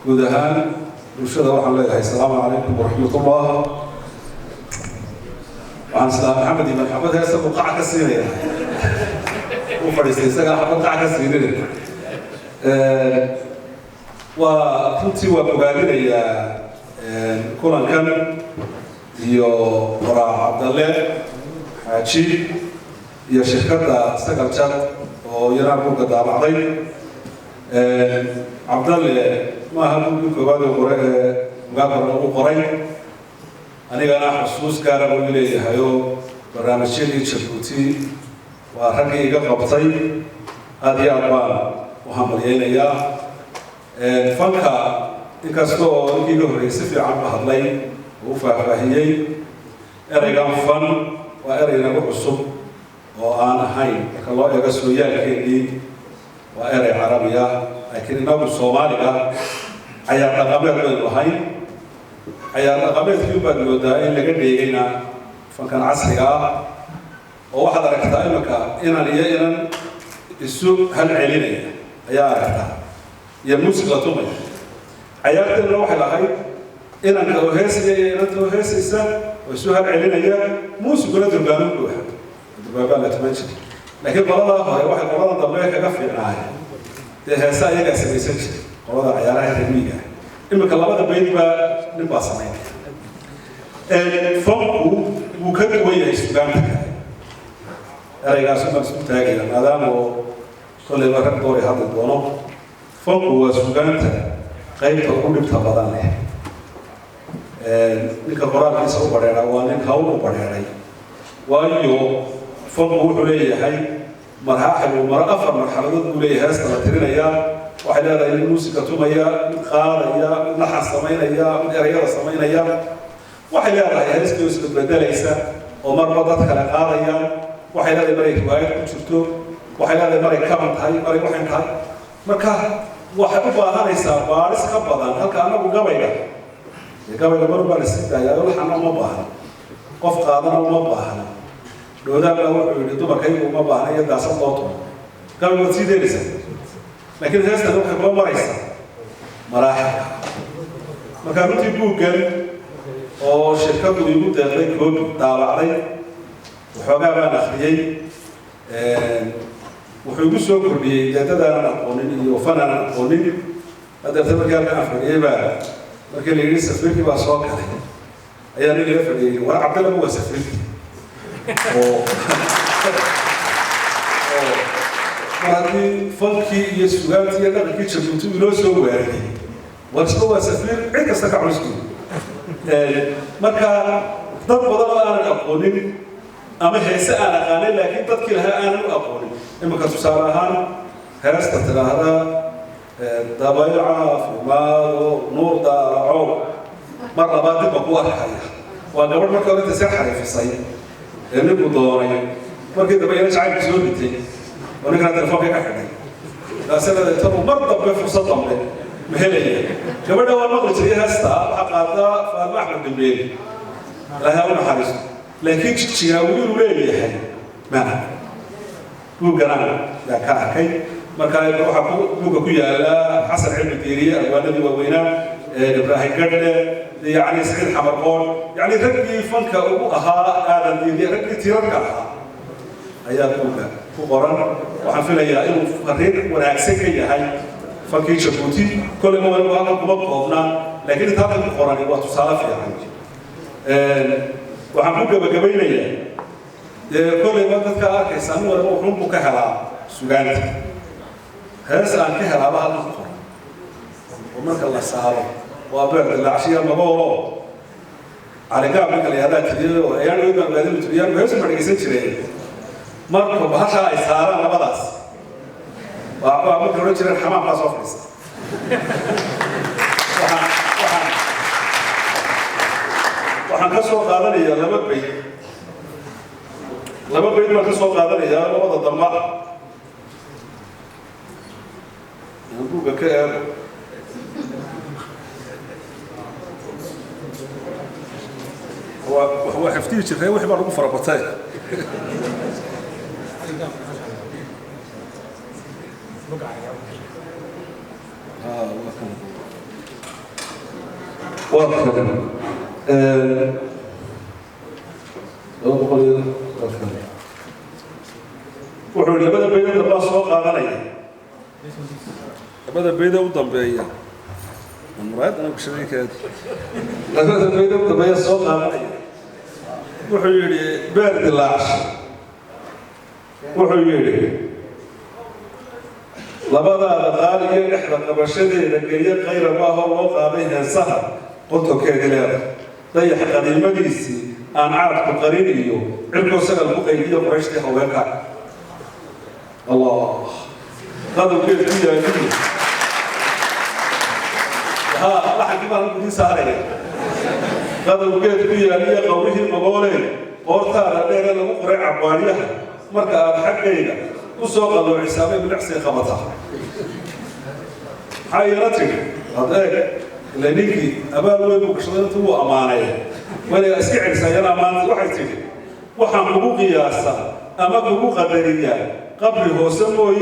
gudahaan bulshada waxaan leeyahay assalaamu calaykum waraxmatullah waxaan islaam maxamed ibn xabad heesa uu qac ka siinaya uu fadhiistay isaga xabad qac ka siinaya waa runtii waa bogaadinayaa kulankan iyo qoraa cabdalle xaaji iyo shirkadda sagal jad oo yaraan buugga daabacday cabdalle maaha buuggii koowaad oo qore ee mugaabara uu qoray anigana xusuus gaara buu leeyahay oo barnaamijyadii Jabuuti waa raggii iga qabtay aad iyo aad baan u hambalyaynayaa fanka inkastoo iga horreysay si fiican u hadlay oo u faahfaahiyey eraygan fan waa eray nagu cusub oo aan ahayn marka loo eego sooyaalkeennii waa eray carabi ah laakiin inagu soomaaliga ayaa dhaqameed baynu lahayn ayaa dhaqameedkii baad moodaa in laga dheegayna fankan casriga ah oo waxaad aragtaa imanka inan iyo inan isu hal celinaya ayaa aragtaa iyo muusig la tumaya cayaarteedna waxay lahayd inanka oo heesaya iyo inanta oo heesaysa oo isu hal celinaya muusiguna durbaano buuxa durbaabaa la tuman jiray laakiin qoladaa hore waxay qolada dambe kaga fiicnaayeen dee heesa ayagaa samaysan jiray qolada cayaaraha ramiiga iminka labada bayd baa nin baa samaynaya fanku wuu ka duwan yahay sugaanta kale eraygaas baan isku taagaya maadaama oo kollayba rag doori hadli doono fanku waa sugaanta qaybta ugu dhibta badan leh ninka qoraalkiisa u badheera waa nin hawl u badheeray waayo fanku wuxuu leeyahay afar marxaladood buu leeyahay heesta la tirinayaa waxay leedahay mid muusika tumaya mid qaadaya mid laxan samaynaya mid erayada samaynaya waxay leedahay heestii oo isbedbedelaysa oo marba dad kale qaadaya waxay leedahay maray riwaayad ku jirto waxay leedahay maray kaban tahay maray waxay tahay marka waxay u baahanaysaa baaris ka badan halka anagu gabayga mar baa la sii daayaa laxana uma baahna qof qaadana uma baahna dhoodaan baa wuxuu yidhi dumarkaygu uma baahna iyo daasad loo tumo gabay waad sii deynaysaa laakiin heestan waxay kula maraysaa maraaxilka markaa runtii buuggan oo shirkadu igu deeqday koobi daabacday waxoogaa baan akhriyey wuxuu igu soo kordhiyey deedadaanan aqoonin iyo fanaanan aqoonin hadeerta markii halkan aan fadhiyey baa markii la yidhi safiirkii baa soo galay ayaa nin iga fadhiyey war cabdalla waa safiirkii oo mar haddii fankii iyo sugaantii iyo dhaqankii Jabuuti inoo soo waariyey war isna waa safiir cid kasta ka culuskii marka dad badan oo aanan aqoonin ama heese aan aqaanin laakiin dadkii lahaa aanan u aqoonin imanka tusaale ahaan heesta tidhaahda dabayl caafimaado nuur daalacow mar labaad dib ba ku arkaya waa gabadh marka hore tasir xariifisay ee ninku doonay markii dambe ina jacaylka soo dhintay oo ninkana telefoonka ka xidhay laasanada intabu mar dambe fursad dambe ma helaya gabadha waa maqli jiray heesta waxaa qaadaa faadma axmed dambeeli ilaahay u naxariisto laakiin jigjigaa wiiluu leeyahay mana buugganaan yaa ka arkay marka waxaa buugga ku yaala xasan cilmi diiriye alwaanadii waaweynaa ibraahim gadhe يعني سعيد حمرقون يعني رجلي فنك أبوها هذا اللي رجلي تيرك أيام بوجا وقرن وحفلة يا إنه فريق ولا أكسك يا هاي فكي شبوتي كل ما هو هذا بقبضنا لكن هذا القرآن هو تصالح يعني وحنبوجا بجبينه كل ما تذكر كيسان ولا هو حنبو كهلا سجانت هذا عن كهلا بهذا القرآن ومرك الله سهله وابرد العشية مبورو على كاب من اللي هذا كذي ويعني يقدر بعدين تريان بس ما نقيسين شيء مركب بحشة إسهارة نبضاس وأبغى ممكن نرجع الحمام على صفرس وحن كسر قادني يا لما بيد ما كسر قادني يا لما ضمّا يقول بكير هو حفتي شيء وحبا لو فربطاي وأكثر wuxuu labada beedood baa soo qaadanaya labada beedood u dambeeya muraadana ku shabeekeed labada beedood baa soo qaadanaya wuxuu yiri beer dilaash wuxuu yiri labada qaar iyo dhexda qabashadeeda geliya qayra ma aha loo qaaday heesaha qodobkeeda leedahay dayax qadiimadiisii aan caadku qarin iyo cirko sagal ku qaydiyo qorashtii haweenka الله هذا كيف فيها كذي ها واحد كمان بدي سهرة هذا كيف فيها ليه قوله المقولين قرطة لدينا المقرع عبارية مركا حقيقة وسوق الله حسابه بالعكس خبطها حيرتك هذا لأنك أبا الوالد وكشلته هو أمانة ولا أسكع سيارة أمانة واحد تجي وحن قياسا أما قدرية قبل هو سموه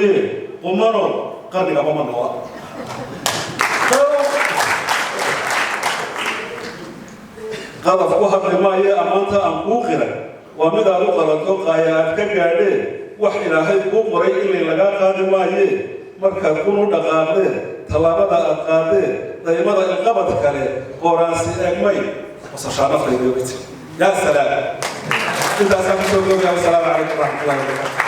قمرو قد أبا من هو قذف وهب لما هي أمانة أم أوخرة وماذا لقرأت قايات كجاده وحنا هاي قمري اللي لقى قادم ما هي مركز كونو دقاده طلابة أقاده دائما القبض كله قرانسي أجمعي وسشارف لي بيوتي يا سلام إذا سمعتوا السلام عليكم ورحمة الله وبركاته